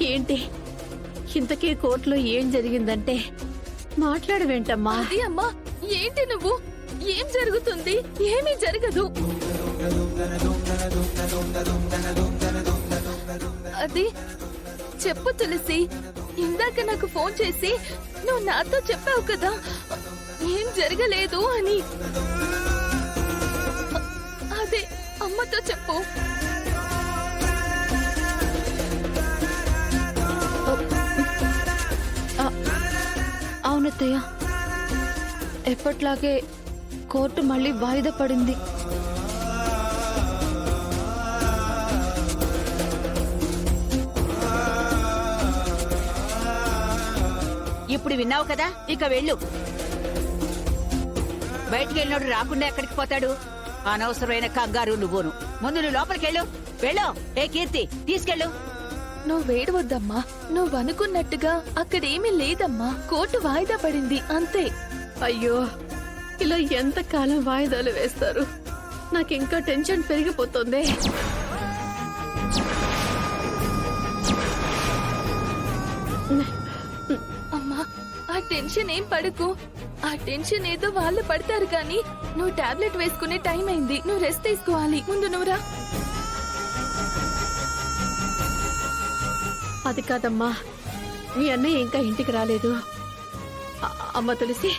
ఏంటి ఇంతకీ కోర్టులో ఏం జరిగిందంటే మాట్లాడవేంటమ్మా? అది అమ్మా, ఏంటి నువ్వు? ఏం జరుగుతుంది? ఏమీ జరగదు. అది చెప్పు తులసి, ఇందాక నాకు ఫోన్ చేసి నువ్వు నాతో చెప్పావు కదా ఏం జరగలేదు అని. అదే అమ్మతో చెప్పు. అవునత్తయ్య, ఎప్పట్లాగే కోర్టు మళ్ళీ వాయిదా పడింది. ఇప్పుడు విన్నావు కదా, ఇక వెళ్ళు. బయటికి వెళ్ళినోడు రాకుండా ఎక్కడికి పోతాడు? అనవసరమైన కంగారు నువ్వును. ముందు నువ్వు లోపలికెళ్ళు. వెళ్ళు. ఏ కీర్తి, తీసుకెళ్ళు. నువ్వు వేడవద్దమ్మా. నువ్వు అనుకున్నట్టుగా అక్కడేమీ లేదమ్మా. కోర్టు వాయిదా పడింది అంతే. అయ్యో, ఇలా ఎంత కాలం వాయిదాలు వేస్తారు? నాకింకా టెన్షన్ పెరిగిపోతుంది. అమ్మా, ఆ టెన్షన్ ఏం పడకు. ఆ టెన్షన్ ఏదో వాళ్ళు పడతారు కానీ నువ్వు టాబ్లెట్ వేసుకునే టైం అయింది. నువ్వు రెస్ట్ తీసుకోవాలి. ముందు నువ్వురా. అది కాదమ్మా, మీ అన్నయ్య ఇంకా ఇంటికి రాలేదు. అమ్మ తులసి,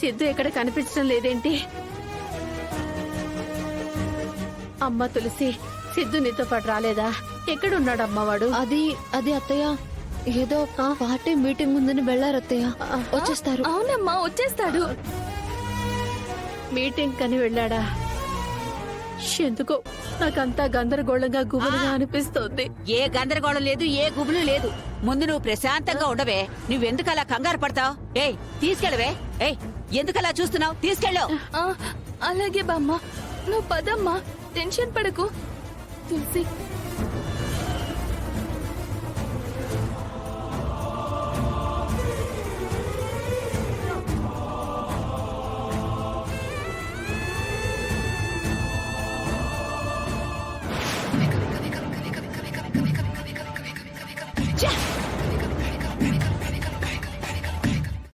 సిద్ధు ఎక్కడ కనిపించడం లేదేంటి? అమ్మ తులసి, సిద్ధు నీతో పాటు రాలేదా? ఎక్కడున్నాడమ్మా వాడు? అది అత్తయ్య, ఏదో పార్టీ మీటింగ్ ఉందని వెళ్లారత్తయ్య. వచ్చేస్తారు. అవునమ్మా, వచ్చేస్తాడు. మీటింగ్ కని వెళ్ళాడా? ఎందుకో నాకంతా గందరగోళంగా గుబులుగా అనిపిస్తోంది. ఏ గందరగోళం లేదు, ఏ గుబులు లేదు. ముందు నువ్వు ప్రశాంతంగా ఉండవే. నువ్వెందుకలా కంగారు పడతావు? ఏయ్, తీసుకెళ్ళవే. ఏయ్, ఎందుకలా చూస్తున్నావు? తీసుకెళ్ళు. అలాగే బామ్మ, నువ్వు పదమ్మా. టెన్షన్ పడకు. తులసి,